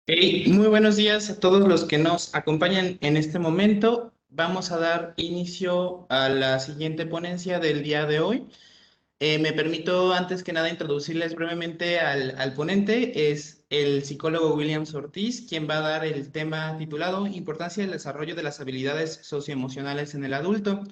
Muy buenos días a todos los que nos acompañan en este momento. Vamos a dar inicio a la siguiente ponencia del día de hoy. Me permito antes que nada introducirles brevemente al ponente. Es el psicólogo Williams Ortiz, quien va a dar el tema titulado Importancia del desarrollo de las habilidades socioemocionales en el adulto.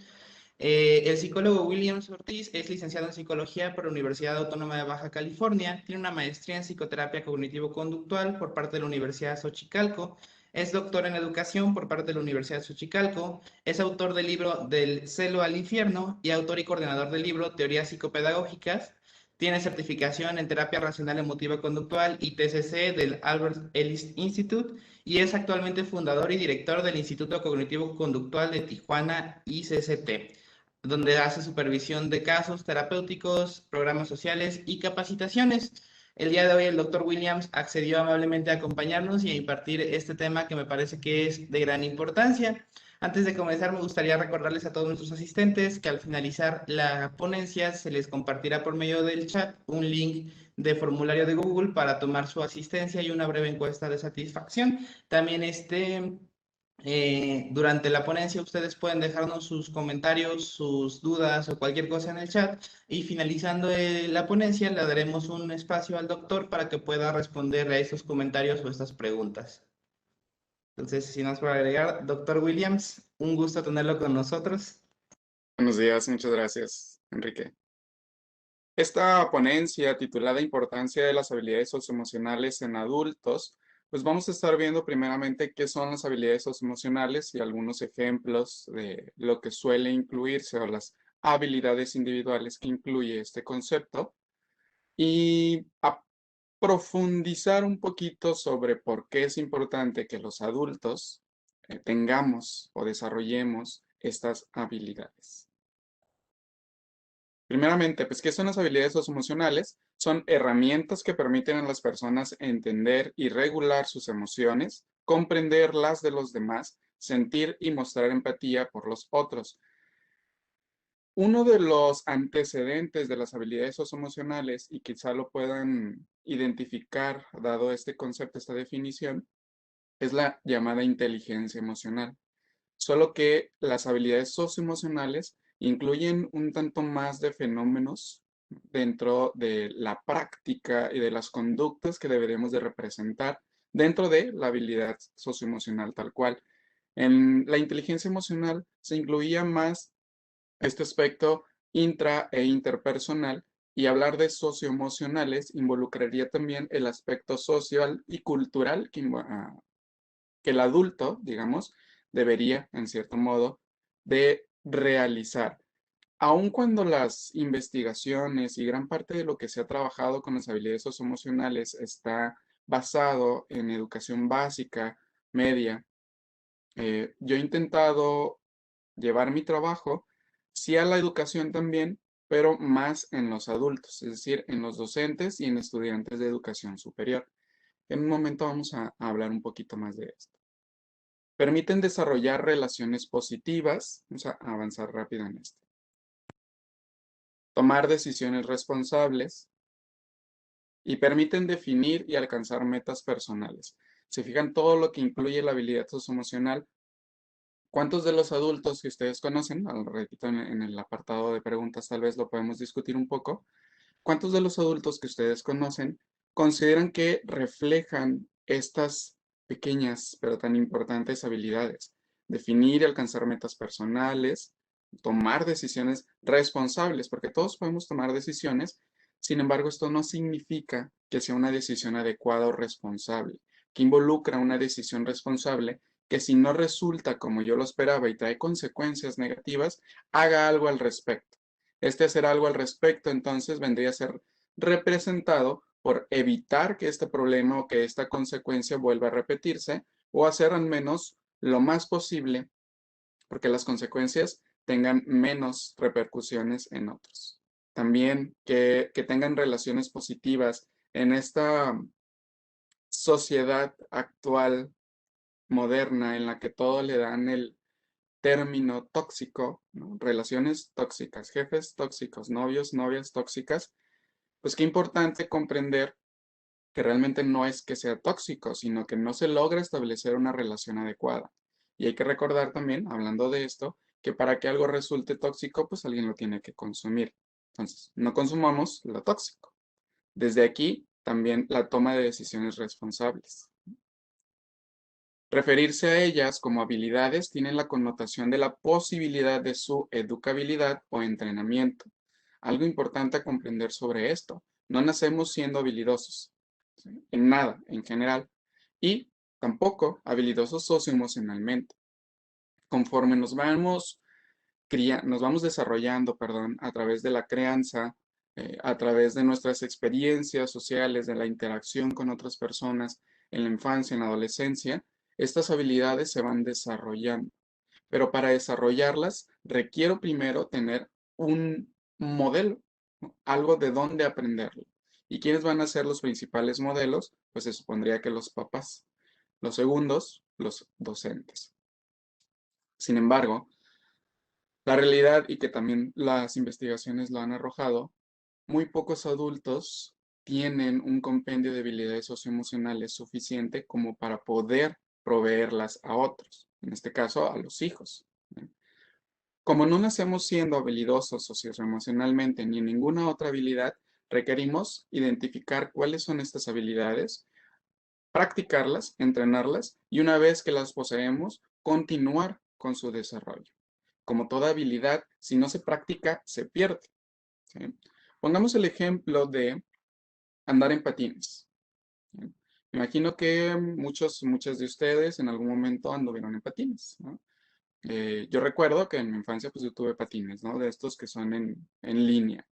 El psicólogo Williams Ortiz es licenciado en psicología por la Universidad Autónoma de Baja California, tiene una maestría en psicoterapia cognitivo-conductual por parte de la Universidad Xochicalco, es doctor en educación por parte de la Universidad Xochicalco, es autor del libro Del celo al infierno y autor y coordinador del libro Teorías psicopedagógicas, tiene certificación en terapia racional emotiva conductual y TCC del Albert Ellis Institute y es actualmente fundador y director del Instituto Cognitivo Conductual de Tijuana ICCT, donde hace supervisión de casos terapéuticos, programas sociales y capacitaciones. El día de hoy el doctor Williams accedió amablemente a acompañarnos y a impartir este tema que me parece que es de gran importancia. Antes de comenzar, me gustaría recordarles a todos nuestros asistentes que al finalizar la ponencia se les compartirá por medio del chat un link de formulario de Google para tomar su asistencia y una breve encuesta de satisfacción. También durante la ponencia ustedes pueden dejarnos sus comentarios, sus dudas o cualquier cosa en el chat y finalizando la ponencia le daremos un espacio al doctor para que pueda responder a esos comentarios o estas preguntas. Entonces, sin más por agregar, doctor Williams, un gusto tenerlo con nosotros. Buenos días, muchas gracias, Enrique. Esta ponencia titulada Importancia de las habilidades socioemocionales en adultos, pues vamos a estar viendo primeramente qué son las habilidades socioemocionales y algunos ejemplos de lo que suele incluirse o las habilidades individuales que incluye este concepto y a profundizar un poquito sobre por qué es importante que los adultos tengamos o desarrollemos estas habilidades. Primeramente, pues, ¿qué son las habilidades socioemocionales? Son herramientas que permiten a las personas entender y regular sus emociones, comprender las de los demás, sentir y mostrar empatía por los otros. Uno de los antecedentes de las habilidades socioemocionales, y quizá lo puedan identificar dado este concepto, esta definición, es la llamada inteligencia emocional. Solo que las habilidades socioemocionales incluyen un tanto más de fenómenos dentro de la práctica y de las conductas que deberíamos de representar dentro de la habilidad socioemocional tal cual. En la inteligencia emocional se incluía más este aspecto intra e interpersonal y hablar de socioemocionales involucraría también el aspecto social y cultural que el adulto, digamos, debería, en cierto modo, de realizar. Aun cuando las investigaciones y gran parte de lo que se ha trabajado con las habilidades socioemocionales está basado en educación básica, media, yo he intentado llevar mi trabajo, sí a la educación también, pero más en los adultos, es decir, en los docentes y en estudiantes de educación superior. En un momento vamos a hablar un poquito más de esto. Permiten desarrollar relaciones positivas. Vamos a avanzar rápido en esto. Tomar decisiones responsables y permiten definir y alcanzar metas personales. Se fijan todo lo que incluye la habilidad socioemocional. ¿Cuántos de los adultos que ustedes conocen, repito en el apartado de preguntas tal vez lo podemos discutir un poco, cuántos de los adultos que ustedes conocen consideran que reflejan estas pequeñas pero tan importantes habilidades? Definir y alcanzar metas personales, tomar decisiones responsables, porque todos podemos tomar decisiones, sin embargo, esto no significa que sea una decisión adecuada o responsable, que involucra una decisión responsable que si no resulta como yo lo esperaba y trae consecuencias negativas, haga algo al respecto. Este hacer algo al respecto entonces vendría a ser representado por evitar que este problema o que esta consecuencia vuelva a repetirse o hacer al menos lo más posible porque las consecuencias tengan menos repercusiones en otros. También que tengan relaciones positivas en esta sociedad actual, moderna, en la que todo le dan el término tóxico, ¿no? Relaciones tóxicas, jefes tóxicos, novios, novias tóxicas, pues qué importante comprender que realmente no es que sea tóxico, sino que no se logra establecer una relación adecuada. Y hay que recordar también, hablando de esto, que para que algo resulte tóxico, pues alguien lo tiene que consumir. Entonces, no consumamos lo tóxico. Desde aquí, también la toma de decisiones responsables. Referirse a ellas como habilidades tiene la connotación de la posibilidad de su educabilidad o entrenamiento. Algo importante a comprender sobre esto, no nacemos siendo habilidosos, ¿sí? En nada, en general, y tampoco habilidosos socioemocionalmente. Conforme nos vamos desarrollando, perdón, a través de la crianza, a través de nuestras experiencias sociales, de la interacción con otras personas en la infancia, en la adolescencia, estas habilidades se van desarrollando. Pero para desarrollarlas requiero primero tener un modelo, ¿no? Algo de dónde aprenderlo. ¿Y quiénes van a ser los principales modelos? Pues se supondría que los papás. Los segundos, los docentes. Sin embargo, la realidad, y que también las investigaciones lo han arrojado, muy pocos adultos tienen un compendio de habilidades socioemocionales suficiente como para poder proveerlas a otros, en este caso a los hijos. Como no nacemos siendo habilidosos socioemocionalmente ni en ninguna otra habilidad, requerimos identificar cuáles son estas habilidades, practicarlas, entrenarlas y una vez que las poseemos, continuar con su desarrollo. Como toda habilidad, si no se practica, se pierde, ¿sí? Pongamos el ejemplo de andar en patines, ¿sí? Me imagino que muchas de ustedes en algún momento anduvieron en patines, ¿no? Yo recuerdo que en mi infancia pues yo tuve patines, ¿no? De estos que son en línea.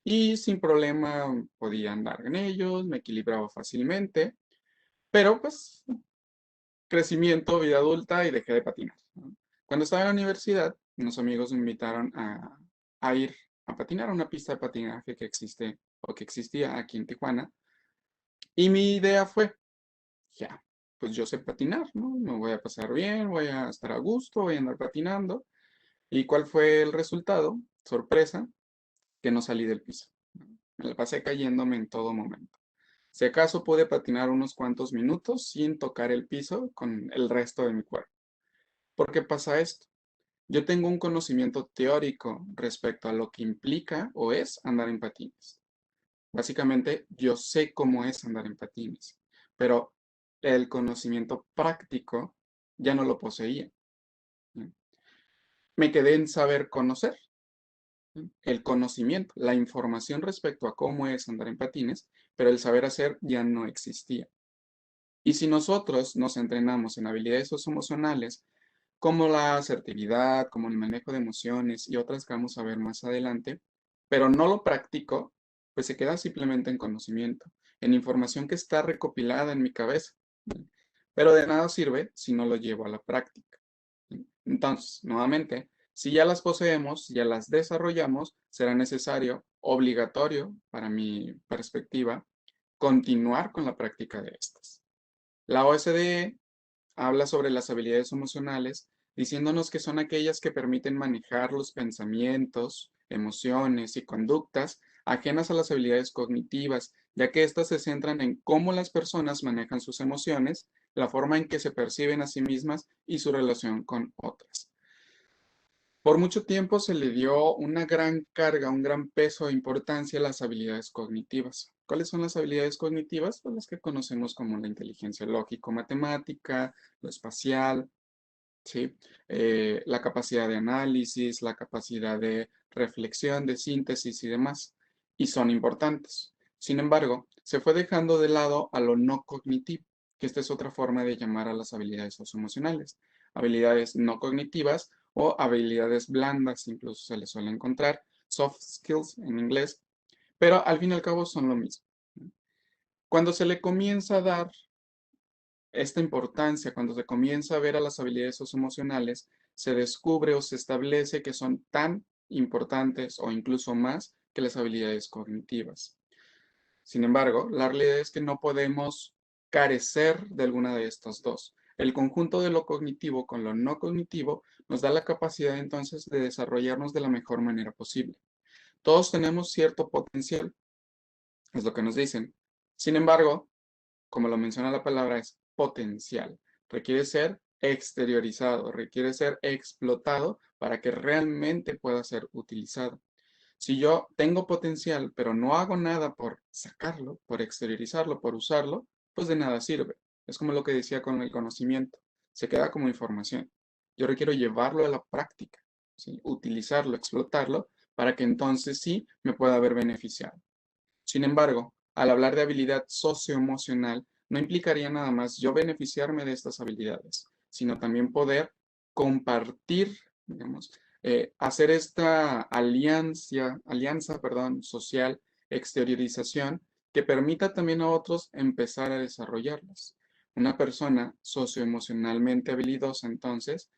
Y sin problema podía andar en ellos, me equilibraba fácilmente, pero pues crecimiento, vida adulta y dejé de patinar, ¿no? Cuando estaba en la universidad, unos amigos me invitaron a ir a patinar a una pista de patinaje que existe o que existía aquí en Tijuana. Y mi idea fue, ya, pues yo sé patinar, ¿no? Me voy a pasar bien, voy a estar a gusto, voy a andar patinando. ¿Y cuál fue el resultado? Sorpresa, que no salí del piso, ¿no? Me la pasé cayéndome en todo momento. Si acaso pude patinar unos cuantos minutos sin tocar el piso con el resto de mi cuerpo. ¿Por qué pasa esto? Yo tengo un conocimiento teórico respecto a lo que implica o es andar en patines. Básicamente, yo sé cómo es andar en patines, pero el conocimiento práctico ya no lo poseía, ¿no? Me quedé en saber conocer, ¿no? El conocimiento, la información respecto a cómo es andar en patines, pero el saber hacer ya no existía. Y si nosotros nos entrenamos en habilidades socioemocionales, como la asertividad, como el manejo de emociones y otras que vamos a ver más adelante, pero no lo practico, pues se queda simplemente en conocimiento, en información que está recopilada en mi cabeza, ¿no? Pero de nada sirve si no lo llevo a la práctica, ¿no? Entonces, nuevamente, si ya las poseemos, ya las desarrollamos, será necesario, obligatorio, para mi perspectiva, continuar con la práctica de estas. La OSDE habla sobre las habilidades emocionales, diciéndonos que son aquellas que permiten manejar los pensamientos, emociones y conductas ajenas a las habilidades cognitivas, ya que éstas se centran en cómo las personas manejan sus emociones, la forma en que se perciben a sí mismas y su relación con otras. Por mucho tiempo se le dio una gran carga, un gran peso e importancia a las habilidades cognitivas. ¿Cuáles son las habilidades cognitivas? Pues las que conocemos como la inteligencia lógico-matemática, lo espacial, ¿sí? La capacidad de análisis, la capacidad de reflexión, de síntesis y demás. Y son importantes. Sin embargo, se fue dejando de lado a lo no cognitivo, que esta es otra forma de llamar a las habilidades socioemocionales. Habilidades no cognitivas o habilidades blandas, incluso se les suele encontrar, soft skills en inglés, pero al fin y al cabo son lo mismo. Cuando se le comienza a dar esta importancia, cuando se comienza a ver a las habilidades socioemocionales, se descubre o se establece que son tan importantes o incluso más que las habilidades cognitivas. Sin embargo, la realidad es que no podemos carecer de alguna de estas dos. El conjunto de lo cognitivo con lo no cognitivo nos da la capacidad entonces de desarrollarnos de la mejor manera posible. Todos tenemos cierto potencial, es lo que nos dicen. Sin embargo, como lo menciona la palabra, es potencial. Requiere ser exteriorizado, requiere ser explotado para que realmente pueda ser utilizado. Si yo tengo potencial, pero no hago nada por sacarlo, por exteriorizarlo, por usarlo, pues de nada sirve. Es como lo que decía con el conocimiento. Se queda como información. Yo requiero llevarlo a la práctica, ¿sí? Utilizarlo, explotarlo, para que entonces sí me pueda haber beneficiado. Sin embargo, al hablar de habilidad socioemocional, no implicaría nada más yo beneficiarme de estas habilidades, sino también poder compartir, digamos, hacer esta alianza, social, exteriorización, que permita también a otros empezar a desarrollarlas. Una persona socioemocionalmente habilidosa, entonces,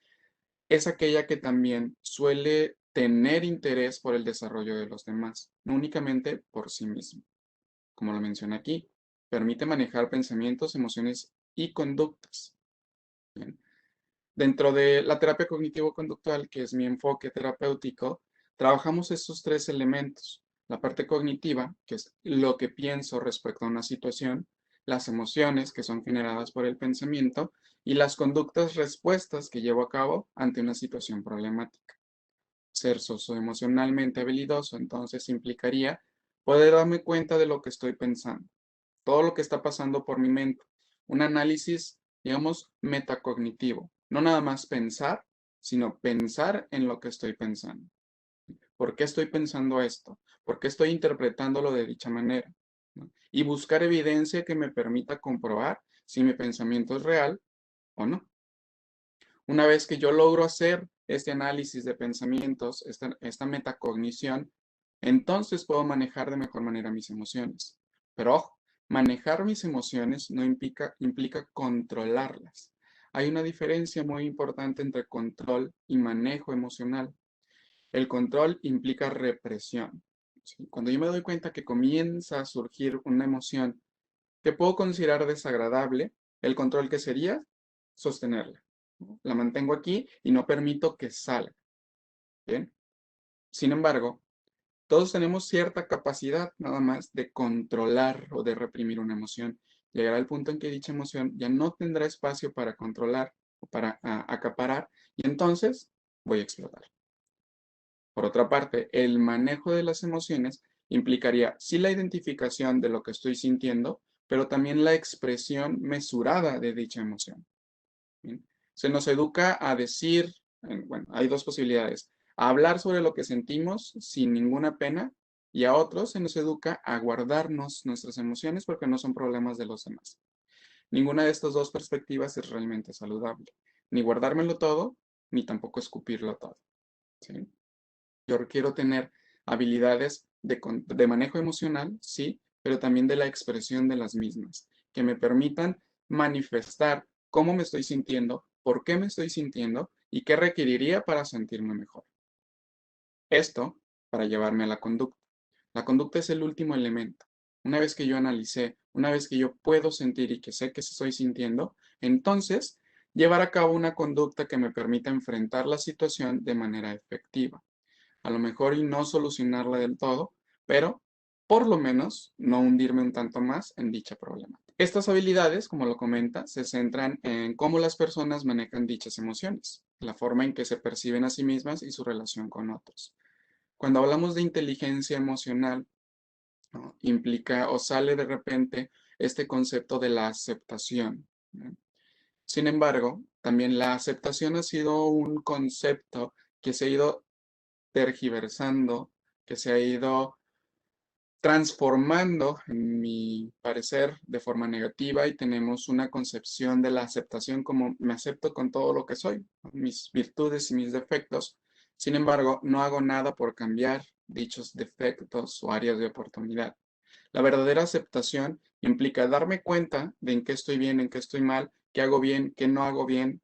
es aquella que también suele tener interés por el desarrollo de los demás, no únicamente por sí mismo. Como lo menciona aquí, permite manejar pensamientos, emociones y conductas. Bien. Dentro de la terapia cognitivo-conductual, que es mi enfoque terapéutico, trabajamos estos tres elementos. La parte cognitiva, que es lo que pienso respecto a una situación, las emociones, que son generadas por el pensamiento, y las conductas respuestas que llevo a cabo ante una situación problemática. Ser socioemocionalmente habilidoso, entonces, implicaría poder darme cuenta de lo que estoy pensando, todo lo que está pasando por mi mente. Un análisis, digamos, metacognitivo. No nada más pensar, sino pensar en lo que estoy pensando. ¿Por qué estoy pensando esto? ¿Por qué estoy interpretándolo de dicha manera? ¿No? Y buscar evidencia que me permita comprobar si mi pensamiento es real o no. Una vez que yo logro hacer este análisis de pensamientos, esta metacognición, entonces puedo manejar de mejor manera mis emociones. Pero ojo, manejar mis emociones no implica controlarlas. Hay una diferencia muy importante entre control y manejo emocional. El control implica represión. ¿Sí? Cuando yo me doy cuenta que comienza a surgir una emoción que puedo considerar desagradable, el control que sería sostenerla. ¿No? La mantengo aquí y no permito que salga. ¿Bien? Sin embargo, todos tenemos cierta capacidad nada más de controlar o de reprimir una emoción. Llegará el punto en que dicha emoción ya no tendrá espacio para controlar o para acaparar y entonces voy a explotar. Por otra parte, el manejo de las emociones implicaría sí la identificación de lo que estoy sintiendo, pero también la expresión mesurada de dicha emoción. ¿Bien? Se nos educa a decir, bueno, hay dos posibilidades, a hablar sobre lo que sentimos sin ninguna pena y a otros se nos educa a guardarnos nuestras emociones porque no son problemas de los demás. Ninguna de estas dos perspectivas es realmente saludable, ni guardármelo todo, ni tampoco escupirlo todo. ¿Sí? Yo requiero tener habilidades de manejo emocional, sí, pero también de la expresión de las mismas, que me permitan manifestar cómo me estoy sintiendo, por qué me estoy sintiendo y qué requeriría para sentirme mejor. Esto para llevarme a la conducta. La conducta es el último elemento. Una vez que yo analicé, una vez que yo puedo sentir y que sé que estoy sintiendo, entonces llevar a cabo una conducta que me permita enfrentar la situación de manera efectiva. A lo mejor y no solucionarla del todo, pero por lo menos no hundirme un tanto más en dicha problemática. Estas habilidades, como lo comenta, se centran en cómo las personas manejan dichas emociones, la forma en que se perciben a sí mismas y su relación con otros. Cuando hablamos de inteligencia emocional, ¿no? Implica o sale de repente este concepto de la aceptación, ¿no? Sin embargo, también la aceptación ha sido un concepto que se ha ido tergiversando, que se ha ido transformando, en mi parecer, de forma negativa y tenemos una concepción de la aceptación como me acepto con todo lo que soy, mis virtudes y mis defectos. Sin embargo, no hago nada por cambiar dichos defectos o áreas de oportunidad. La verdadera aceptación implica darme cuenta de en qué estoy bien, en qué estoy mal, qué hago bien, qué no hago bien,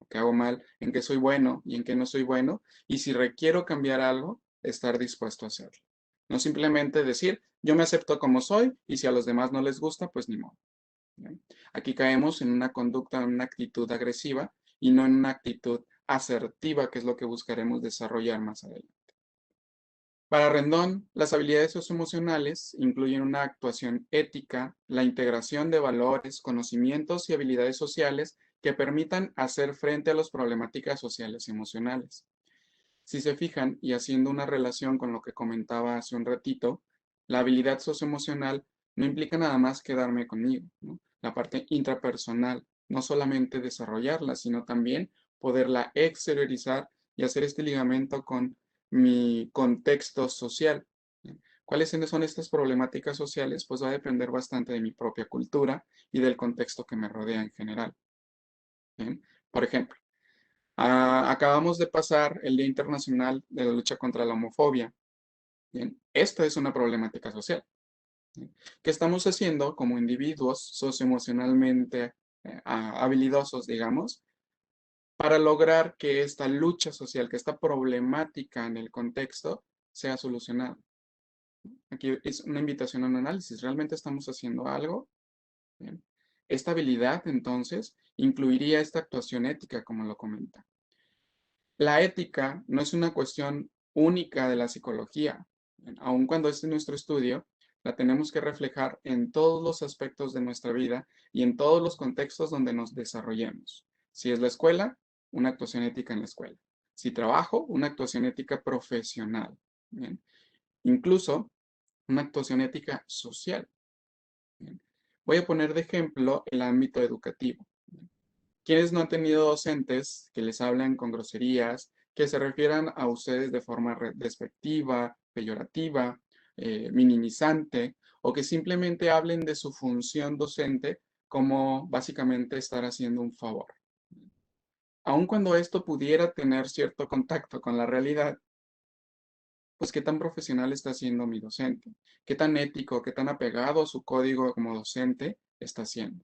qué hago mal, en qué soy bueno y en qué no soy bueno, y si requiero cambiar algo, estar dispuesto a hacerlo. No simplemente decir, yo me acepto como soy y si a los demás no les gusta, pues ni modo. ¿Bien? Aquí caemos en una conducta, en una actitud agresiva y no en una actitud asertiva, que es lo que buscaremos desarrollar más adelante. Para Rendón, las habilidades socioemocionales incluyen una actuación ética, la integración de valores, conocimientos y habilidades sociales que permitan hacer frente a las problemáticas sociales y emocionales. Si se fijan, y haciendo una relación con lo que comentaba hace un ratito, la habilidad socioemocional no implica nada más quedarme conmigo, ¿no? La parte intrapersonal, no solamente desarrollarla, sino también poderla exteriorizar y hacer este ligamento con mi contexto social. ¿Cuáles son estas problemáticas sociales? Pues va a depender bastante de mi propia cultura y del contexto que me rodea en general. ¿Bien? Por ejemplo, acabamos de pasar el Día Internacional de la Lucha contra la Homofobia. Bien, esta es una problemática social. ¿Bien? ¿Qué estamos haciendo como individuos socioemocionalmente habilidosos, digamos, para lograr que esta lucha social, que esta problemática en el contexto sea solucionada? Aquí es una invitación a un análisis. ¿Realmente estamos haciendo algo? Bien. Esta habilidad, entonces, incluiría esta actuación ética, como lo comenta. La ética no es una cuestión única de la psicología. Aun cuando este es nuestro estudio, la tenemos que reflejar en todos los aspectos de nuestra vida y en todos los contextos donde nos desarrollemos. Si es la escuela, una actuación ética en la escuela. Si trabajo, una actuación ética profesional. Bien. Incluso una actuación ética social. Bien. Voy a poner de ejemplo el ámbito educativo. ¿Quiénes no han tenido docentes que les hablan con groserías, que se refieran a ustedes de forma despectiva, peyorativa, minimizante, o que simplemente hablen de su función docente como básicamente estar haciendo un favor? Aun cuando esto pudiera tener cierto contacto con la realidad, pues qué tan profesional está siendo mi docente, qué tan ético, qué tan apegado a su código como docente está siendo.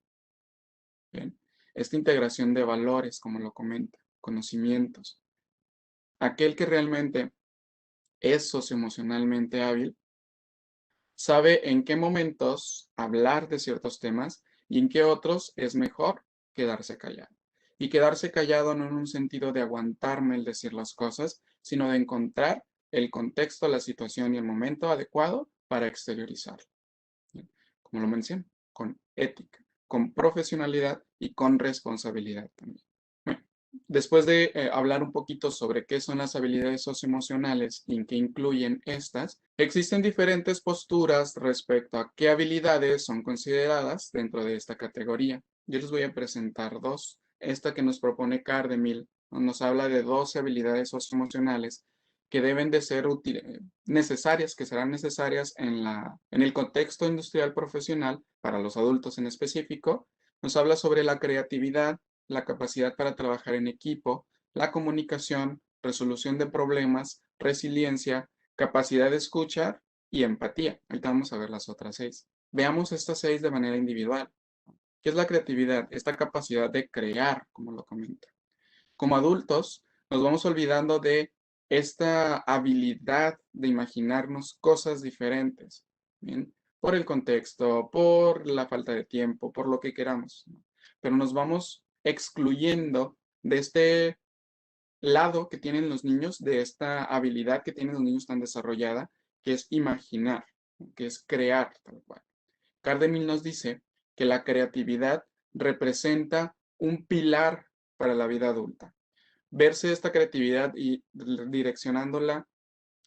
Bien. Esta integración de valores, como lo comenta, conocimientos. Aquel que realmente es socioemocionalmente hábil sabe en qué momentos hablar de ciertos temas y en qué otros es mejor quedarse callado. Y quedarse callado no en un sentido de aguantarme el decir las cosas, sino de encontrar el contexto, la situación y el momento adecuado para exteriorizarlo. Como lo mencioné, con ética, con profesionalidad y con responsabilidad también. Bueno, después de hablar un poquito sobre qué son las habilidades socioemocionales y en qué incluyen estas, existen diferentes posturas respecto a qué habilidades son consideradas dentro de esta categoría. Yo les voy a presentar dos. Esta que nos propone Cardemil nos habla de 12 habilidades socioemocionales que deben de ser necesarias, que serán necesarias en el contexto industrial profesional, para los adultos en específico. Nos habla sobre la creatividad, la capacidad para trabajar en equipo, la comunicación, resolución de problemas, resiliencia, capacidad de escuchar y empatía. Ahorita vamos a ver las otras 6. Veamos estas 6 de manera individual. ¿Qué es la creatividad? Esta capacidad de crear, como lo comenta. Como adultos, nos vamos olvidando de esta habilidad de imaginarnos cosas diferentes, ¿bien? Por el contexto, por la falta de tiempo, por lo que queramos, ¿no? Pero nos vamos excluyendo de este lado que tienen los niños, de esta habilidad que tienen los niños tan desarrollada, que es imaginar, ¿no? Que es crear, tal cual. Cardemil nos dice que la creatividad representa un pilar para la vida adulta. Verse esta creatividad y direccionándola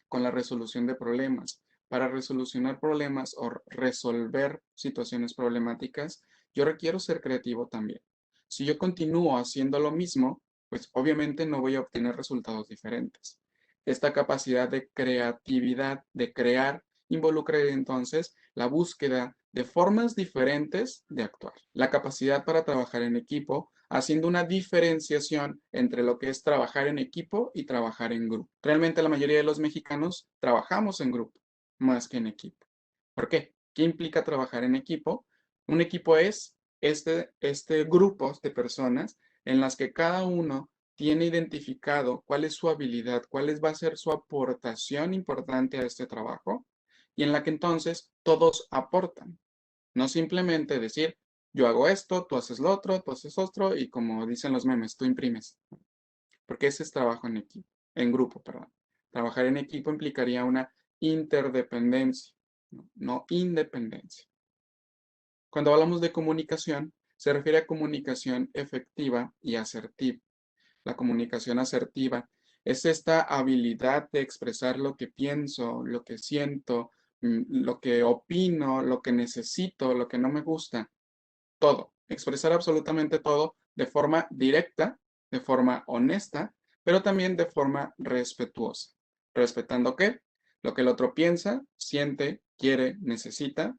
con la resolución de problemas. Para resolucionar problemas o resolver situaciones problemáticas, yo requiero ser creativo también. Si yo continúo haciendo lo mismo, pues obviamente no voy a obtener resultados diferentes. Esta capacidad de creatividad, de crear, involucra entonces la búsqueda de formas diferentes de actuar. La capacidad para trabajar en equipo, haciendo una diferenciación entre lo que es trabajar en equipo y trabajar en grupo. Realmente la mayoría de los mexicanos trabajamos en grupo más que en equipo. ¿Por qué? ¿Qué implica trabajar en equipo? Un equipo es este grupo de personas en las que cada uno tiene identificado cuál es su habilidad, va a ser su aportación importante a este trabajo, y en la que entonces todos aportan. No simplemente decir, yo hago esto, tú haces lo otro, tú haces otro, y como dicen los memes, tú imprimes. Porque ese es trabajo en equipo, en grupo, perdón. Trabajar en equipo implicaría una interdependencia, no independencia. Cuando hablamos de comunicación, se refiere a comunicación efectiva y asertiva. La comunicación asertiva es esta habilidad de expresar lo que pienso, lo que siento, lo que opino, lo que necesito, lo que no me gusta, todo. Expresar absolutamente todo de forma directa, de forma honesta, pero también de forma respetuosa. ¿Respetando qué? Lo que el otro piensa, siente, quiere, necesita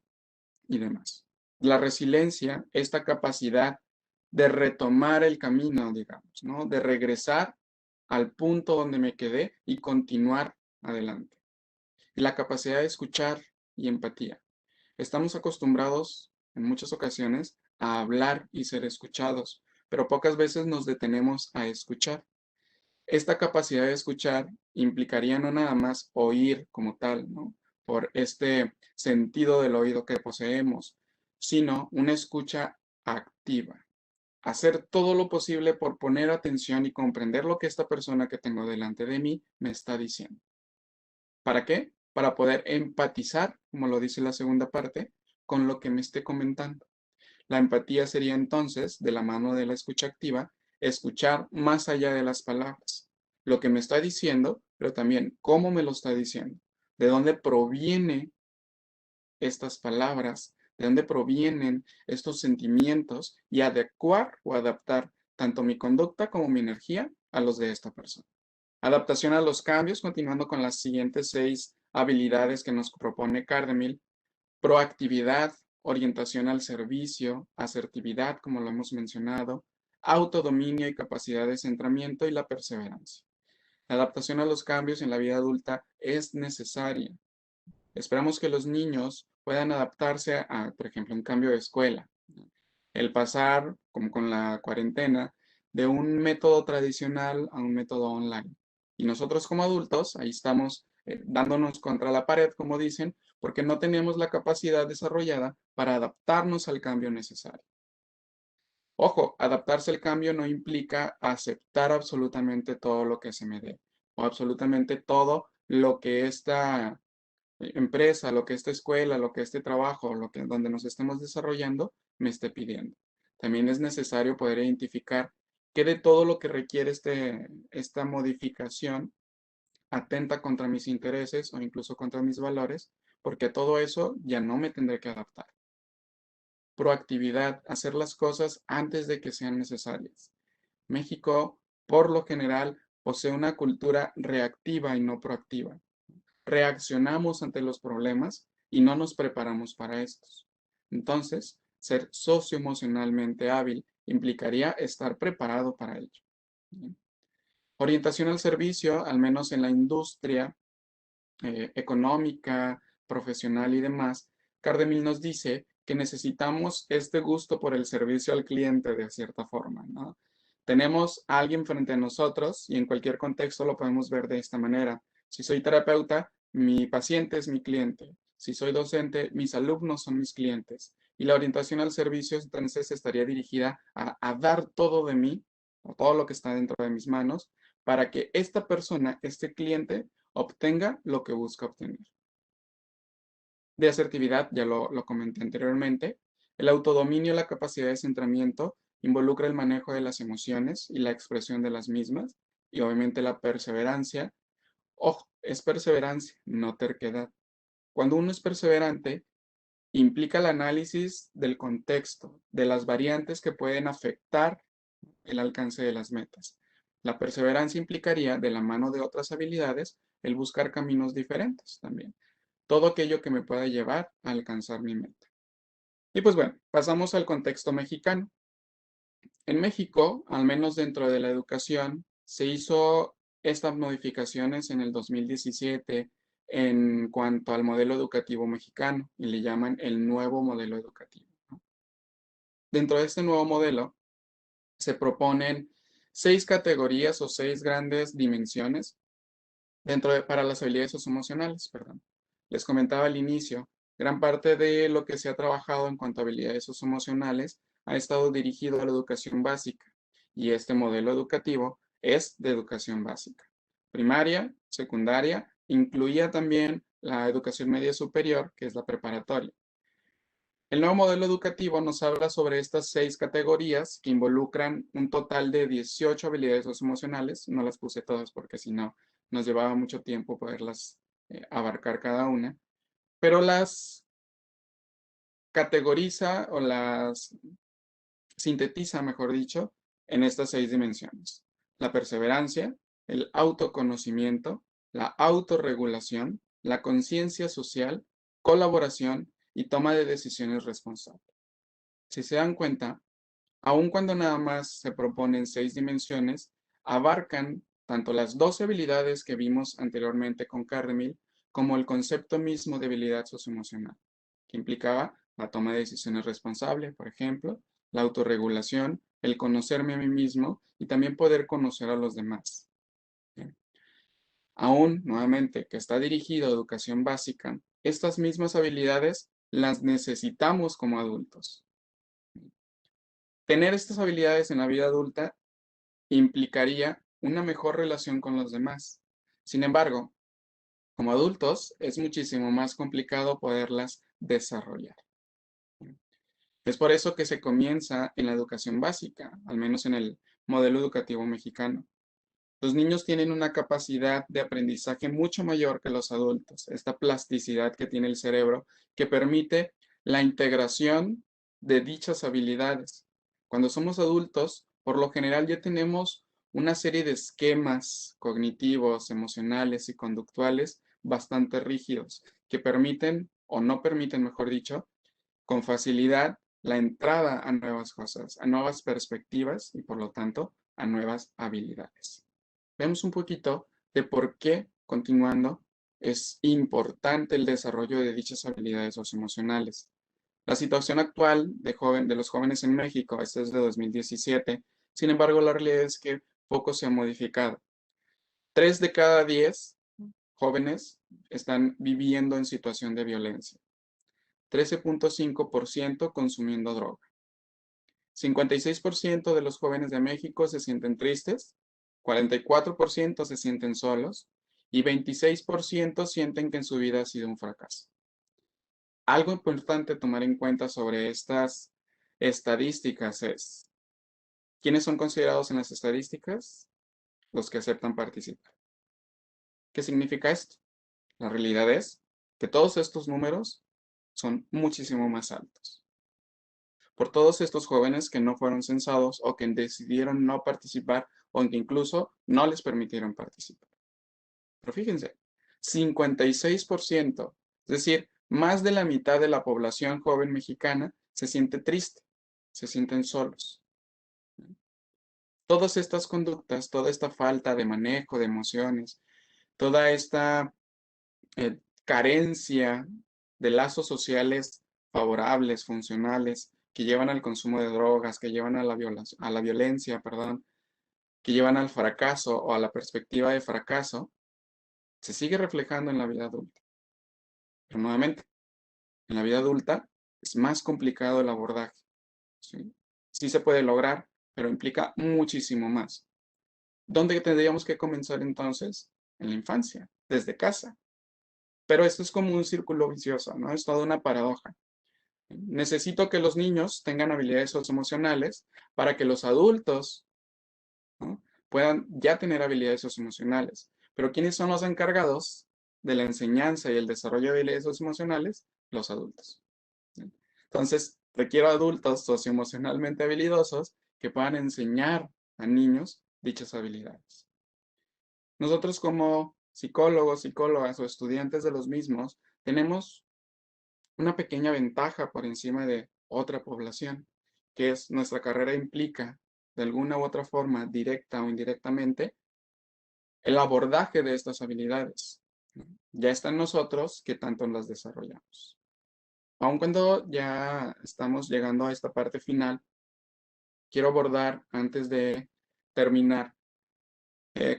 y demás. La resiliencia, esta capacidad de retomar el camino, digamos, ¿no? De regresar al punto donde me quedé y continuar adelante. Y la capacidad de escuchar y empatía. Estamos acostumbrados en muchas ocasiones a hablar y ser escuchados, pero pocas veces nos detenemos a escuchar. Esta capacidad de escuchar implicaría no nada más oír como tal, ¿no? Por este sentido del oído que poseemos, sino una escucha activa. Hacer todo lo posible por poner atención y comprender lo que esta persona que tengo delante de mí me está diciendo. ¿Para qué? Para poder empatizar, como lo dice la segunda parte, con lo que me esté comentando. La empatía sería entonces, de la mano de la escucha activa, escuchar más allá de las palabras, lo que me está diciendo, pero también cómo me lo está diciendo, de dónde provienen estas palabras, de dónde provienen estos sentimientos y adecuar o adaptar tanto mi conducta como mi energía a los de esta persona. Adaptación a los cambios, continuando con las siguientes 6 habilidades que nos propone Cardemil. Proactividad, orientación al servicio, asertividad, como lo hemos mencionado, autodominio y capacidad de centramiento y la perseverancia. La adaptación a los cambios en la vida adulta es necesaria. Esperamos que los niños puedan adaptarse a, por ejemplo, un cambio de escuela. El pasar, como con la cuarentena, de un método tradicional a un método online. Y nosotros como adultos, ahí estamos dándonos contra la pared, como dicen, porque no tenemos la capacidad desarrollada para adaptarnos al cambio necesario. Ojo, adaptarse al cambio no implica aceptar absolutamente todo lo que se me dé o absolutamente todo lo que esta empresa, lo que esta escuela, lo que este trabajo, donde nos estemos desarrollando me esté pidiendo. También es necesario poder identificar qué de todo lo que requiere esta modificación atenta contra mis intereses o incluso contra mis valores, porque todo eso ya no me tendré que adaptar. Proactividad, hacer las cosas antes de que sean necesarias. México, por lo general, posee una cultura reactiva y no proactiva. Reaccionamos ante los problemas y no nos preparamos para estos. Entonces, ser socioemocionalmente hábil implicaría estar preparado para ello. ¿Bien? Orientación al servicio, al menos en la industria económica, profesional y demás, Cardemil nos dice que necesitamos este gusto por el servicio al cliente de cierta forma, ¿no? Tenemos a alguien frente a nosotros y en cualquier contexto lo podemos ver de esta manera. Si soy terapeuta, mi paciente es mi cliente. Si soy docente, mis alumnos son mis clientes. Y la orientación al servicio entonces estaría dirigida a dar todo de mí, o todo lo que está dentro de mis manos, para que esta persona, este cliente, obtenga lo que busca obtener. De asertividad, ya lo comenté anteriormente, el autodominio, la capacidad de centramiento, involucra el manejo de las emociones y la expresión de las mismas, y obviamente la perseverancia. Ojo, es perseverancia, no terquedad. Cuando uno es perseverante, implica el análisis del contexto, de las variantes que pueden afectar el alcance de las metas. La perseverancia implicaría, de la mano de otras habilidades, el buscar caminos diferentes también. Todo aquello que me pueda llevar a alcanzar mi meta. Y pues bueno, pasamos al contexto mexicano. En México, al menos dentro de la educación, se hizo estas modificaciones en el 2017 en cuanto al modelo educativo mexicano y le llaman el nuevo modelo educativo, ¿no? Dentro de este nuevo modelo se proponen 6 categorías o 6 grandes dimensiones para las habilidades socioemocionales, perdón. Les comentaba al inicio, gran parte de lo que se ha trabajado en cuanto a habilidades socioemocionales ha estado dirigido a la educación básica y este modelo educativo es de educación básica. Primaria, secundaria, incluía también la educación media superior, que es la preparatoria. El nuevo modelo educativo nos habla sobre estas 6 categorías que involucran un total de 18 habilidades socioemocionales. No las puse todas porque si no nos llevaba mucho tiempo poderlas abarcar cada una, pero las categoriza o las sintetiza, mejor dicho, en estas 6 dimensiones. La perseverancia, el autoconocimiento, la autorregulación, la conciencia social, colaboración y toma de decisiones responsables. Si se dan cuenta, aun cuando nada más se proponen 6 dimensiones, abarcan tanto las 12 habilidades que vimos anteriormente con Carmel, como el concepto mismo de habilidad socioemocional, que implicaba la toma de decisiones responsable, por ejemplo, la autorregulación, el conocerme a mí mismo y también poder conocer a los demás. Bien. Aún, nuevamente, que está dirigido a educación básica, estas mismas habilidades las necesitamos como adultos. Tener estas habilidades en la vida adulta implicaría una mejor relación con los demás. Sin embargo, como adultos es muchísimo más complicado poderlas desarrollar. Es por eso que se comienza en la educación básica, al menos en el modelo educativo mexicano. Los niños tienen una capacidad de aprendizaje mucho mayor que los adultos, esta plasticidad que tiene el cerebro que permite la integración de dichas habilidades. Cuando somos adultos, por lo general ya tenemos una serie de esquemas cognitivos, emocionales y conductuales bastante rígidos que permiten, o no permiten, mejor dicho, con facilidad la entrada a nuevas cosas, a nuevas perspectivas y por lo tanto a nuevas habilidades. Vemos un poquito de por qué, continuando, es importante el desarrollo de dichas habilidades socioemocionales. La situación actual de los jóvenes en México, esta es de 2017, sin embargo, la realidad es que poco se ha modificado. 3 de cada 10 jóvenes están viviendo en situación de violencia. 13.5% consumiendo droga. 56% de los jóvenes de México se sienten tristes, 44% se sienten solos y 26% sienten que en su vida ha sido un fracaso. Algo importante tomar en cuenta sobre estas estadísticas es, ¿quiénes son considerados en las estadísticas? Los que aceptan participar. ¿Qué significa esto? La realidad es que todos estos números son muchísimo más altos. Por todos estos jóvenes que no fueron censados o que decidieron no participar o que incluso no les permitieron participar. Pero fíjense, 56%, es decir, más de la mitad de la población joven mexicana se siente triste, se sienten solos. Todas estas conductas, toda esta falta de manejo de emociones, toda esta carencia de lazos sociales favorables, funcionales, que llevan al consumo de drogas, que llevan a la violencia, perdón, que llevan al fracaso o a la perspectiva de fracaso, se sigue reflejando en la vida adulta. Pero nuevamente, en la vida adulta es más complicado el abordaje. ¿Sí? Sí se puede lograr, pero implica muchísimo más. ¿Dónde tendríamos que comenzar entonces? En la infancia, desde casa. Pero esto es como un círculo vicioso, ¿no? Es toda una paradoja. Necesito que los niños tengan habilidades socioemocionales para que los adultos, ¿no?, puedan ya tener habilidades socioemocionales. Pero ¿quiénes son los encargados de la enseñanza y el desarrollo de habilidades socioemocionales? Los adultos. ¿Sí? Entonces, requiero adultos socioemocionalmente habilidosos que puedan enseñar a niños dichas habilidades. Nosotros como psicólogos, psicólogas o estudiantes de los mismos, tenemos una pequeña ventaja por encima de otra población, que es nuestra carrera implica, de alguna u otra forma, directa o indirectamente, el abordaje de estas habilidades. Ya está en nosotros que tanto las desarrollamos. Aun cuando ya estamos llegando a esta parte final, quiero abordar antes de terminar.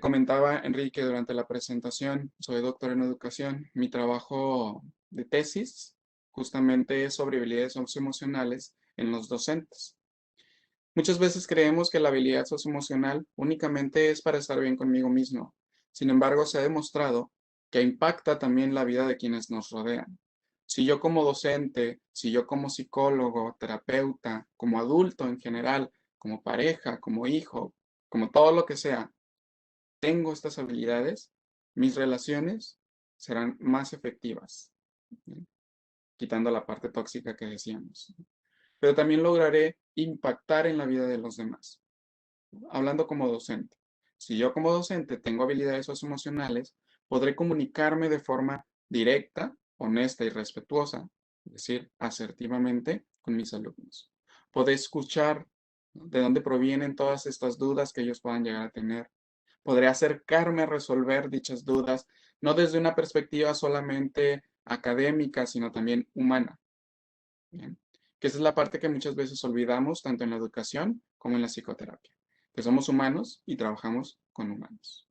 Comentaba Enrique durante la presentación, soy doctor en educación. Mi trabajo de tesis justamente es sobre habilidades socioemocionales en los docentes. Muchas veces creemos que la habilidad socioemocional únicamente es para estar bien conmigo mismo. Sin embargo, se ha demostrado que impacta también la vida de quienes nos rodean. Si yo como docente, si yo como psicólogo, terapeuta, como adulto en general, como pareja, como hijo, como todo lo que sea, tengo estas habilidades, mis relaciones serán más efectivas, ¿sí? Quitando la parte tóxica que decíamos. Pero también lograré impactar en la vida de los demás. Hablando como docente. Si yo como docente tengo habilidades socioemocionales, podré comunicarme de forma directa, honesta y respetuosa, es decir, asertivamente con mis alumnos. Podré escuchar, ¿no?, de dónde provienen todas estas dudas que ellos puedan llegar a tener. Podré acercarme a resolver dichas dudas, no desde una perspectiva solamente académica, sino también humana. Bien. Que esa es la parte que muchas veces olvidamos, tanto en la educación como en la psicoterapia, que somos humanos y trabajamos con humanos.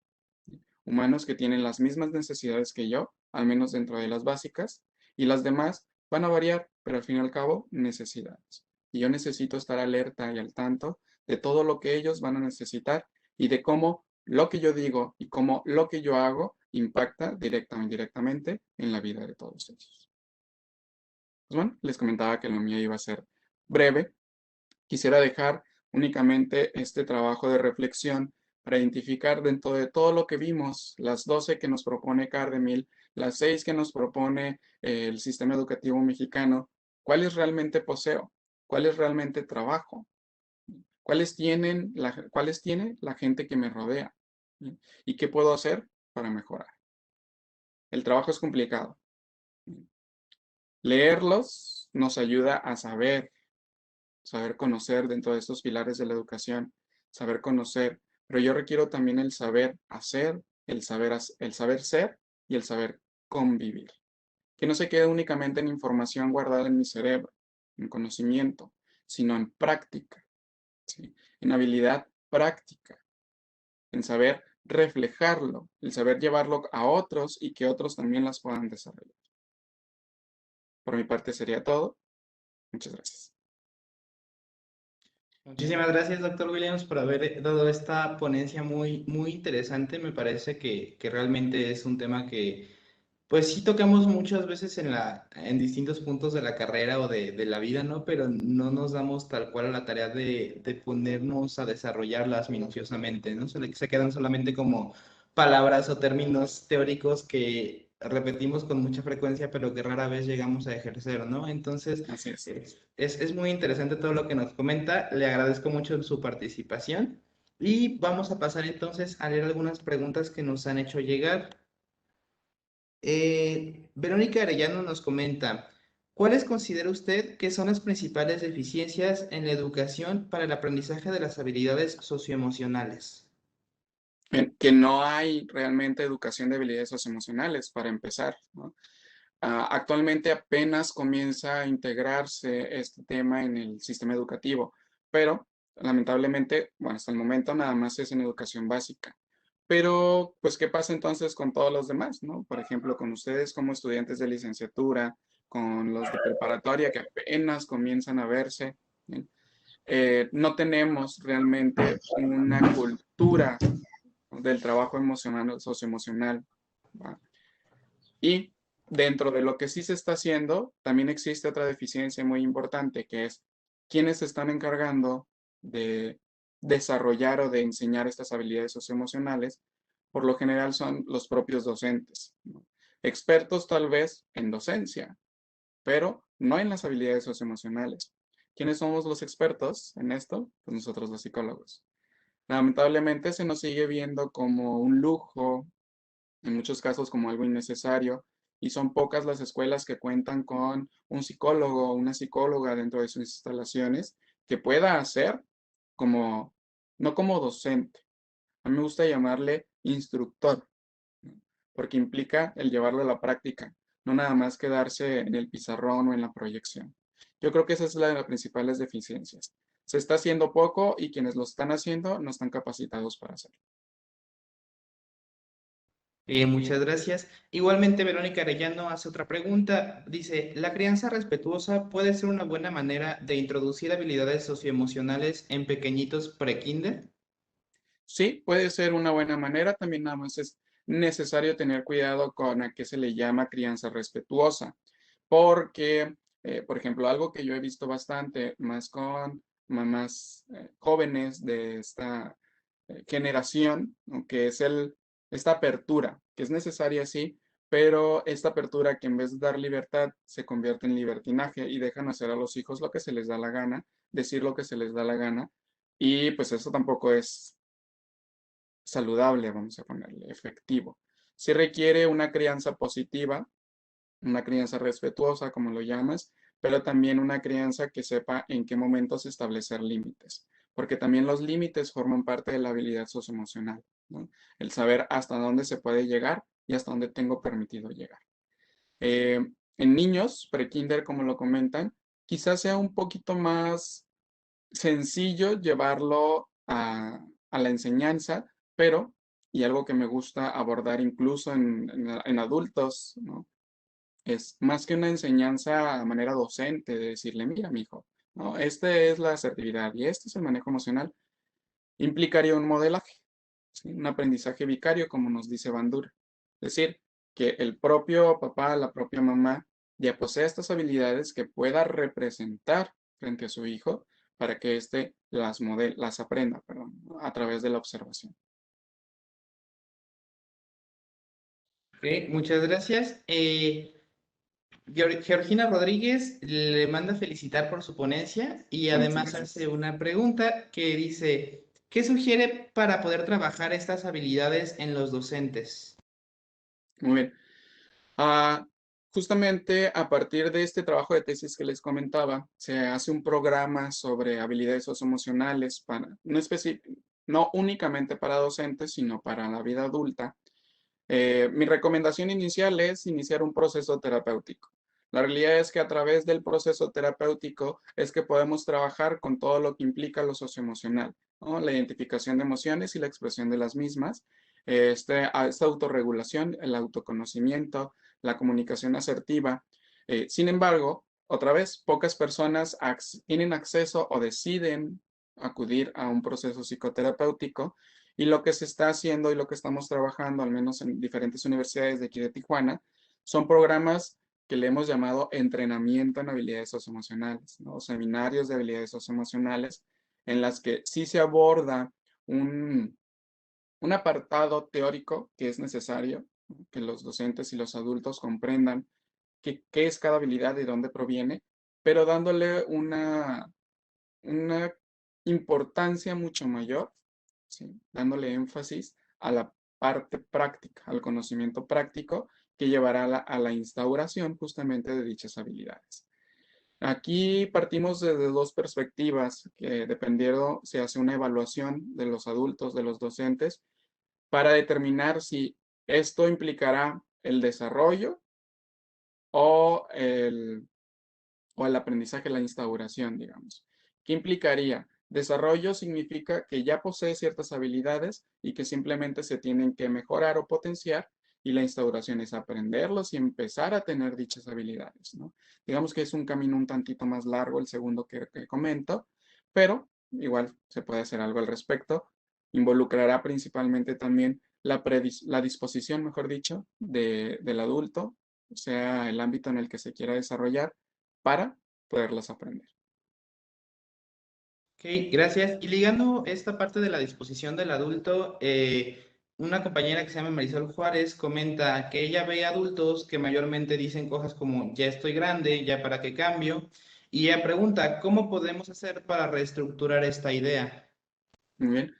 Humanos que tienen las mismas necesidades que yo, al menos dentro de las básicas, y las demás van a variar, pero al fin y al cabo, necesidades. Y yo necesito estar alerta y al tanto de todo lo que ellos van a necesitar y de cómo lo que yo digo y cómo lo que yo hago impacta directa o indirectamente en la vida de todos ellos. Pues bueno, les comentaba que lo mío iba a ser breve. Quisiera dejar únicamente este trabajo de reflexión para identificar dentro de todo lo que vimos, las 12 que nos propone Cardemil, las 6 que nos propone el sistema educativo mexicano, cuáles realmente poseo, cuáles realmente trabajo, cuáles tiene la gente que me rodea, ¿sí? Y qué puedo hacer para mejorar. El trabajo es complicado. Leerlos nos ayuda a saber conocer dentro de estos pilares de la educación, saber conocer, pero yo requiero también el saber hacer, el saber ser y el saber convivir. Que no se quede únicamente en información guardada en mi cerebro, en conocimiento, sino en práctica, ¿sí? En habilidad práctica, en saber reflejarlo, el saber llevarlo a otros y que otros también las puedan desarrollar. Por mi parte sería todo. Muchas gracias. Muchísimas gracias, doctor Williams, por haber dado esta ponencia muy, muy interesante. Me parece que realmente es un tema que, pues sí tocamos muchas veces en distintos puntos de la carrera o de la vida, ¿no? Pero no nos damos tal cual a la tarea de ponernos a desarrollarlas minuciosamente, ¿no? Se quedan solamente como palabras o términos teóricos que repetimos con mucha frecuencia, pero que rara vez llegamos a ejercer, ¿no? Entonces, Así es. es muy interesante todo lo que nos comenta. Le agradezco mucho su participación y vamos a pasar entonces a leer algunas preguntas que nos han hecho llegar. Verónica Arellano nos comenta, ¿cuáles considera usted que son las principales deficiencias en la educación para el aprendizaje de las habilidades socioemocionales? Bien, que no hay realmente educación de habilidades socioemocionales, para empezar, ¿no? Actualmente apenas comienza a integrarse este tema en el sistema educativo, pero lamentablemente, bueno, hasta el momento nada más es en educación básica. Pero, pues, ¿qué pasa entonces con todos los demás, no? Por ejemplo, con ustedes como estudiantes de licenciatura, con los de preparatoria que apenas comienzan a verse, ¿bien? No tenemos realmente una cultura del trabajo emocional, socioemocional, ¿va? Y dentro de lo que sí se está haciendo, también existe otra deficiencia muy importante, que es quiénes se están encargando de desarrollar o de enseñar estas habilidades socioemocionales. Por lo general son los propios docentes, ¿no? Expertos tal vez en docencia, pero no en las habilidades socioemocionales. ¿Quiénes somos los expertos en esto? Pues nosotros los psicólogos. Lamentablemente se nos sigue viendo como un lujo, en muchos casos como algo innecesario, y son pocas las escuelas que cuentan con un psicólogo o una psicóloga dentro de sus instalaciones que pueda hacer como, no como docente, a mí me gusta llamarle instructor, ¿no? Porque implica el llevarlo a la práctica, no nada más quedarse en el pizarrón o en la proyección. Yo creo que esa es la de las principales deficiencias. Se está haciendo poco y quienes lo están haciendo no están capacitados para hacerlo. Muchas gracias. Igualmente, Verónica Arellano hace otra pregunta. Dice, ¿la crianza respetuosa puede ser una buena manera de introducir habilidades socioemocionales en pequeñitos pre-kinder? Sí, puede ser una buena manera, también nada más es necesario tener cuidado con a qué se le llama crianza respetuosa, porque, por ejemplo, algo que yo he visto bastante más con mamás jóvenes de esta generación, ¿no? Que es esta apertura, que es necesaria, sí, pero esta apertura que en vez de dar libertad se convierte en libertinaje y dejan hacer a los hijos lo que se les da la gana, decir lo que se les da la gana, y pues eso tampoco es saludable, vamos a ponerle, efectivo. Se requiere una crianza positiva, una crianza respetuosa, como lo llamas, pero también una crianza que sepa en qué momentos establecer límites, porque también los límites forman parte de la habilidad socioemocional, ¿no? El saber hasta dónde se puede llegar y hasta dónde tengo permitido llegar. En niños, prekinder, como lo comentan, quizás sea un poquito más sencillo llevarlo a la enseñanza, pero, y algo que me gusta abordar incluso en adultos, ¿no? Es más que una enseñanza a manera docente, de decirle, mira, mijo, ¿no? Esta es la asertividad y este es el manejo emocional, implicaría un modelaje, ¿sí? Un aprendizaje vicario, como nos dice Bandura. Es decir, que el propio papá, la propia mamá, ya posee estas habilidades que pueda representar frente a su hijo para que éste las aprenda, perdón, ¿no? A través de la observación. Ok, muchas gracias. Georgina Rodríguez le manda felicitar por su ponencia y Muchas además hace gracias. una pregunta que dice, ¿qué sugiere para poder trabajar estas habilidades en los docentes? Muy bien. Ah, justamente a partir de este trabajo de tesis que les comentaba, se hace un programa sobre habilidades socioemocionales para, no únicamente para docentes, sino para la vida adulta. Mi recomendación inicial es iniciar un proceso terapéutico. La realidad es que a través del proceso terapéutico es que podemos trabajar con todo lo que implica lo socioemocional, ¿no? La identificación de emociones y la expresión de las mismas, esta autorregulación, el autoconocimiento, la comunicación asertiva. Sin embargo, otra vez, pocas personas tienen acceso o deciden acudir a un proceso psicoterapéutico y lo que se está haciendo y lo que estamos trabajando, al menos en diferentes universidades de aquí de Tijuana, son programas que le hemos llamado entrenamiento en habilidades socioemocionales, ¿no? Seminarios de habilidades socioemocionales en las que sí se aborda un, un apartado teórico que es necesario, ¿no? Que los docentes y los adultos comprendan qué es cada habilidad y dónde proviene, pero dándole una importancia mucho mayor, ¿sí? Dándole énfasis a la parte práctica, al conocimiento práctico que llevará a la instauración justamente de dichas habilidades. Aquí partimos desde dos perspectivas, que dependiendo se hace una evaluación de los adultos, de los docentes, para determinar si esto implicará el desarrollo o el aprendizaje, la instauración, digamos. ¿Qué implicaría? Desarrollo significa que ya posee ciertas habilidades y que simplemente se tienen que mejorar o potenciar, y la instauración es aprenderlos y empezar a tener dichas habilidades, ¿no? Digamos que es un camino un tantito más largo el segundo que comento, pero igual se puede hacer algo al respecto. Involucrará principalmente también la disposición, mejor dicho, del adulto, sea el ámbito en el que se quiera desarrollar, para poderlas aprender. Ok, gracias. Y ligando esta parte de la disposición del adulto, una compañera que se llama Marisol Juárez comenta que ella ve adultos que mayormente dicen cosas como ya estoy grande, ya para qué cambio, y ella pregunta, ¿cómo podemos hacer para reestructurar esta idea? Muy bien.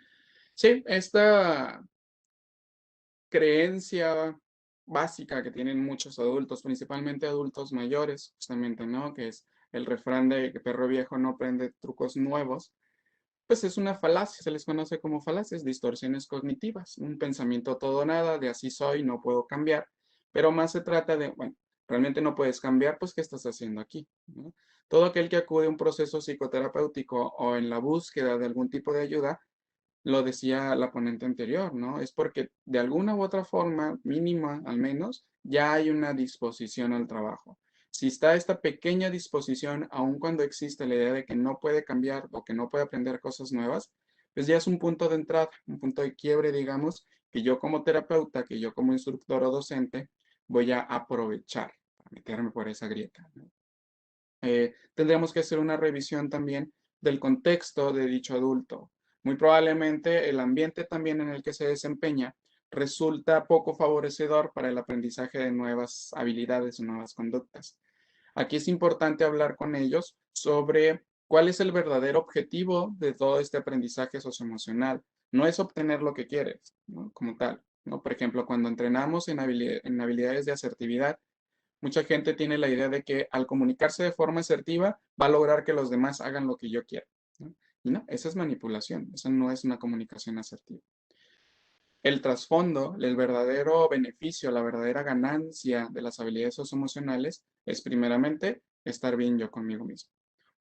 Sí, esta creencia básica que tienen muchos adultos, principalmente adultos mayores, justamente, ¿no? Que es el refrán de que perro viejo no aprende trucos nuevos, pues es una falacia, se les conoce como falacias, distorsiones cognitivas, un pensamiento todo o nada, de así soy, no puedo cambiar, pero más se trata de, bueno, realmente no puedes cambiar, pues ¿qué estás haciendo aquí? ¿No? Todo aquel que acude a un proceso psicoterapéutico o en la búsqueda de algún tipo de ayuda, lo decía la ponente anterior, ¿no? Es porque de alguna u otra forma, mínima al menos, ya hay una disposición al trabajo. Si está esta pequeña disposición, aun cuando existe la idea de que no puede cambiar o que no puede aprender cosas nuevas, pues ya es un punto de entrada, un punto de quiebre, digamos, que yo como terapeuta, que yo como instructor o docente, voy a aprovechar para meterme por esa grieta, ¿no? Tendríamos que hacer una revisión también del contexto de dicho adulto. Muy probablemente el ambiente también en el que se desempeña resulta poco favorecedor para el aprendizaje de nuevas habilidades o nuevas conductas. Aquí es importante hablar con ellos sobre cuál es el verdadero objetivo de todo este aprendizaje socioemocional. No es obtener lo que quieres, ¿no? Como tal, ¿no? Por ejemplo, cuando entrenamos en habilidades de asertividad, mucha gente tiene la idea de que al comunicarse de forma asertiva va a lograr que los demás hagan lo que yo quiero, ¿no? Y no, esa es manipulación, eso no es una comunicación asertiva. El trasfondo, el verdadero beneficio, la verdadera ganancia de las habilidades socioemocionales es primeramente estar bien yo conmigo mismo.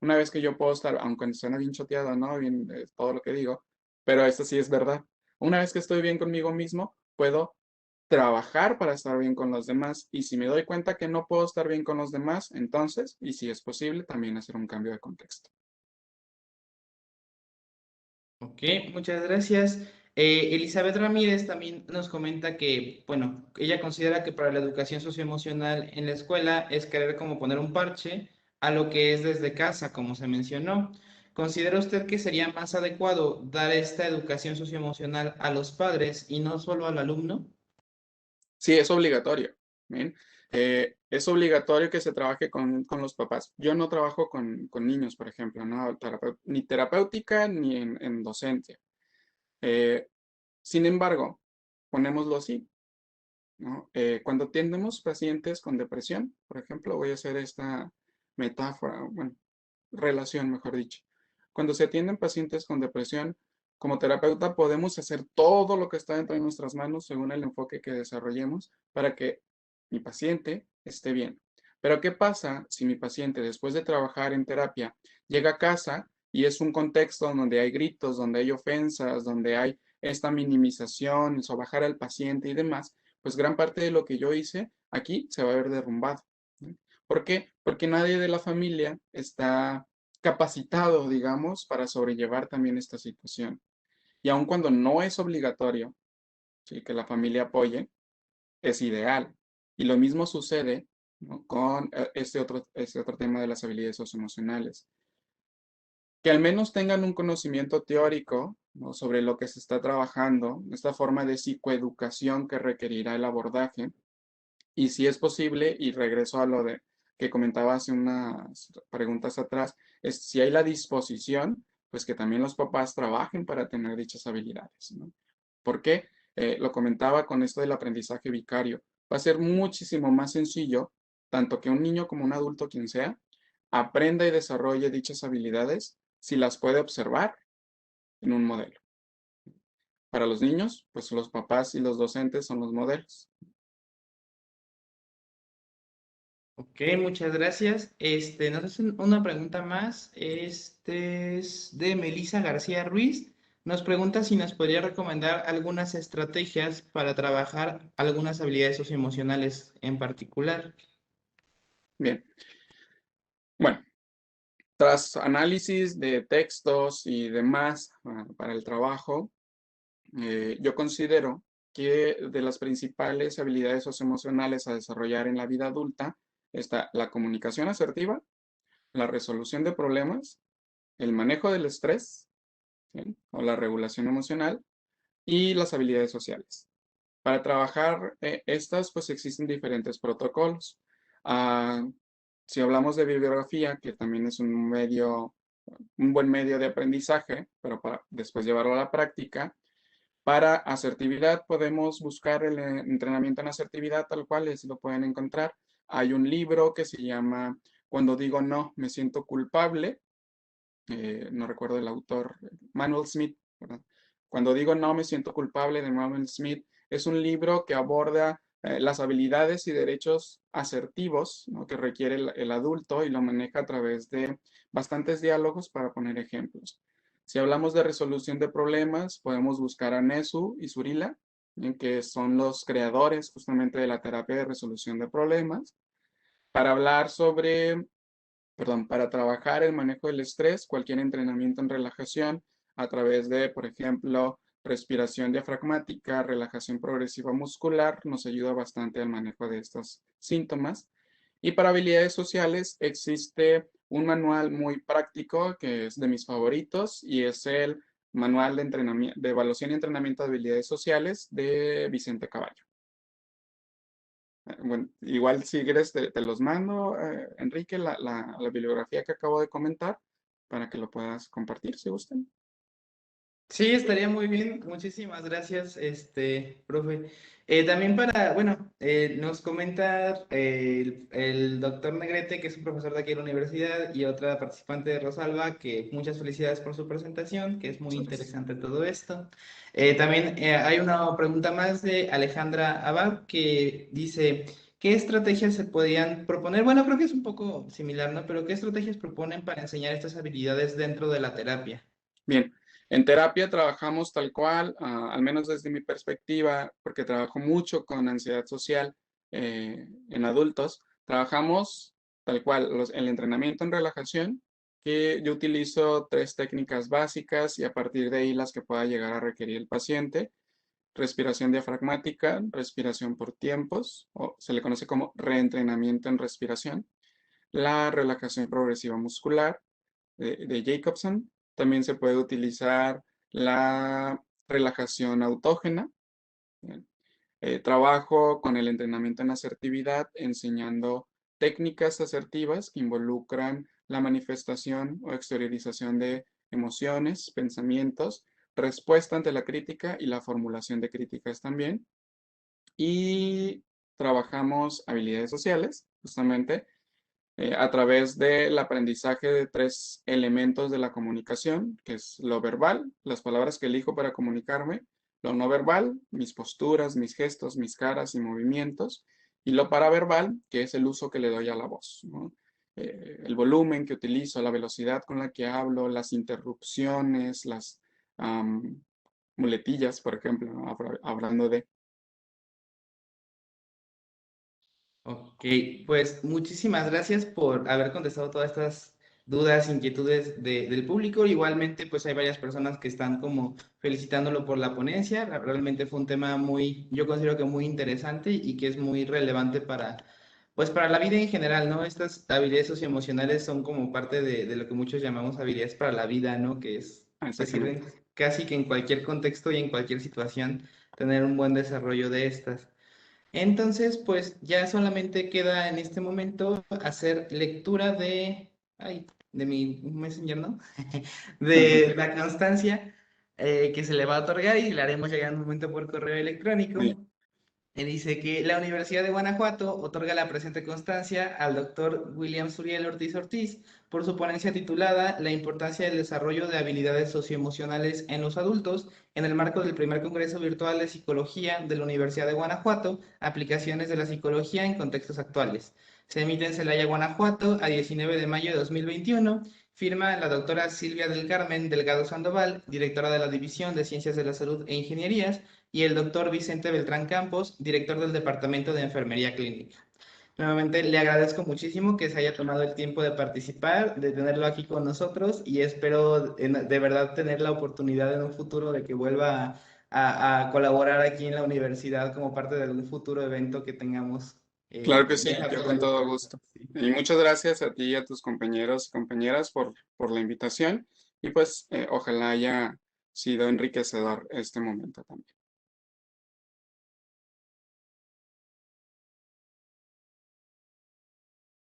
Una vez que yo puedo estar, aunque suena bien choteado, ¿no? Bien, todo lo que digo, pero esto sí es verdad. Una vez que estoy bien conmigo mismo, puedo trabajar para estar bien con los demás y si me doy cuenta que no puedo estar bien con los demás, entonces, y si es posible, también hacer un cambio de contexto. Ok, muchas gracias. Elizabeth Ramírez también nos comenta que, bueno, ella considera que para la educación socioemocional en la escuela es querer como poner un parche a lo que es desde casa, como se mencionó. ¿Considera usted que sería más adecuado dar esta educación socioemocional a los padres y no solo al alumno? Sí, es obligatorio. ¿Bien? Es obligatorio que se trabaje con los papás. Yo no trabajo con niños, por ejemplo, ¿no? Ni terapéutica ni en docencia. Eh, Sin embargo, ponémoslo así, ¿no? Cuando atendemos pacientes con depresión, por ejemplo, voy a hacer esta metáfora, bueno, relación, mejor dicho. Cuando se atienden pacientes con depresión, como terapeuta podemos hacer todo lo que está dentro de nuestras manos según el enfoque que desarrollemos para que mi paciente esté bien. Pero ¿qué pasa si mi paciente, después de trabajar en terapia, llega a casa y es un contexto donde hay gritos, donde hay ofensas, donde hay esta minimización, sobajar al paciente y demás? Pues gran parte de lo que yo hice aquí se va a ver derrumbado, ¿no? ¿Por qué? Porque nadie de la familia está capacitado, digamos, para sobrellevar también esta situación. Y aun cuando no es obligatorio, ¿sí?, que la familia apoye, es ideal. Y lo mismo sucede, ¿no?, con este otro tema de las habilidades socioemocionales. Que al menos tengan un conocimiento teórico, ¿no?, sobre lo que se está trabajando, esta forma de psicoeducación que requerirá el abordaje. Y si es posible, y regreso a lo de que comentaba hace unas preguntas atrás, es si hay la disposición, pues que también los papás trabajen para tener dichas habilidades, ¿no? ¿Por qué? Lo comentaba con esto del aprendizaje vicario. Va a ser muchísimo más sencillo, tanto que un niño como un adulto, quien sea, aprenda y desarrolle dichas habilidades si las puede observar en un modelo. Para los niños, pues los papás y los docentes son los modelos. Ok, muchas gracias. Nos hacen una pregunta más. Este es de Melissa García Ruiz. Nos pregunta si nos podría recomendar algunas estrategias para trabajar algunas habilidades socioemocionales en particular. Bien, bueno. Tras análisis de textos y demás para el trabajo, yo considero que de las principales habilidades socioemocionales a desarrollar en la vida adulta está la comunicación asertiva, la resolución de problemas, el manejo del estrés, ¿sí?, o la regulación emocional y las habilidades sociales. Para trabajar estas, pues existen diferentes protocolos. Ah, si hablamos de bibliografía, que también es un buen medio de aprendizaje, pero para después llevarlo a la práctica, para asertividad podemos buscar el entrenamiento en asertividad tal cual, es, lo pueden encontrar. Hay un libro que se llama Cuando digo no, me siento culpable, no recuerdo el autor, Manuel Smith, ¿verdad? Cuando digo no me siento culpable, de Manuel Smith, es un libro que aborda las habilidades y derechos asertivos, ¿no?, que requiere el adulto y lo maneja a través de bastantes diálogos para poner ejemplos. Si hablamos de resolución de problemas, podemos buscar a Nesu y Surila, que son los creadores justamente de la terapia de resolución de problemas, para hablar sobre, perdón, para trabajar el manejo del estrés, cualquier entrenamiento en relajación a través de, por ejemplo, respiración diafragmática, relajación progresiva muscular, nos ayuda bastante al manejo de estos síntomas. Y para habilidades sociales existe un manual muy práctico que es de mis favoritos y es el Manual de Entrenamiento, de Evaluación y Entrenamiento de Habilidades Sociales de Vicente Caballo. Bueno, igual si quieres te los mando, Enrique, la bibliografía que acabo de comentar para que lo puedas compartir si gustan. Sí, estaría muy bien. Muchísimas gracias, profe. También bueno, nos comenta el doctor Negrete, que es un profesor de aquí de la universidad, y otra participante de Rosalba, que muchas felicidades por su presentación, que es muy Muchas gracias. interesante todo esto. También hay una pregunta más de Alejandra Abad, que dice, ¿qué estrategias se podían proponer? Bueno, creo que es un poco similar, ¿no? Pero ¿qué estrategias proponen para enseñar estas habilidades dentro de la terapia? Bien, en terapia trabajamos tal cual, al menos desde mi perspectiva, porque trabajo mucho con ansiedad social en adultos, trabajamos tal cual el entrenamiento en relajación, que yo utilizo 3 técnicas básicas y a partir de ahí las que pueda llegar a requerir el paciente. Respiración diafragmática, respiración por tiempos, o se le conoce como reentrenamiento en respiración. La relajación progresiva muscular de Jacobson. También se puede utilizar la relajación autógena. Trabajo con el entrenamiento en asertividad, enseñando técnicas asertivas que involucran la manifestación o exteriorización de emociones, pensamientos, respuesta ante la crítica y la formulación de críticas también. Y trabajamos habilidades sociales, justamente, a través del aprendizaje de 3 elementos de la comunicación, que es lo verbal, las palabras que elijo para comunicarme, lo no verbal, mis posturas, mis gestos, mis caras y movimientos, y lo paraverbal, que es el uso que le doy a la voz, ¿no? El volumen que utilizo, la velocidad con la que hablo, las interrupciones, las muletillas, por ejemplo, ¿no? Hablando de... Ok, pues muchísimas gracias por haber contestado todas estas dudas, inquietudes del público. Igualmente, pues hay varias personas que están como felicitándolo por la ponencia. Realmente fue un tema muy, yo considero que muy interesante y que es muy relevante pues para la vida en general, ¿no? Estas habilidades socioemocionales son como parte de lo que muchos llamamos habilidades para la vida, ¿no? Que Exactamente. sirven casi que en cualquier contexto y en cualquier situación tener un buen desarrollo de estas. Entonces, pues ya solamente queda en este momento hacer lectura de mi Messenger, ¿no? De la constancia que se le va a otorgar y le haremos llegar en un momento por correo electrónico. Muy Dice que la Universidad de Guanajuato otorga la presente constancia al doctor William Suriel Ortiz Ortiz por su ponencia titulada La importancia del desarrollo de habilidades socioemocionales en los adultos en el marco del primer Congreso Virtual de Psicología de la Universidad de Guanajuato, aplicaciones de la psicología en contextos actuales. Se emite en Celaya, Guanajuato, a 19 de mayo de 2021. Firma la doctora Silvia del Carmen Delgado Sandoval, directora de la División de Ciencias de la Salud e Ingenierías, y el doctor Vicente Beltrán Campos, director del Departamento de Enfermería Clínica. Nuevamente le agradezco muchísimo que se haya tomado el tiempo de participar, de tenerlo aquí con nosotros y espero de verdad tener la oportunidad en un futuro de que vuelva a colaborar aquí en la universidad como parte de algún futuro evento que tengamos. Claro que sí, Ya yo sea con todo virtual. gusto. Sí. Y muchas gracias a ti y a tus compañeros y compañeras por la invitación y pues ojalá haya sido enriquecedor este momento también.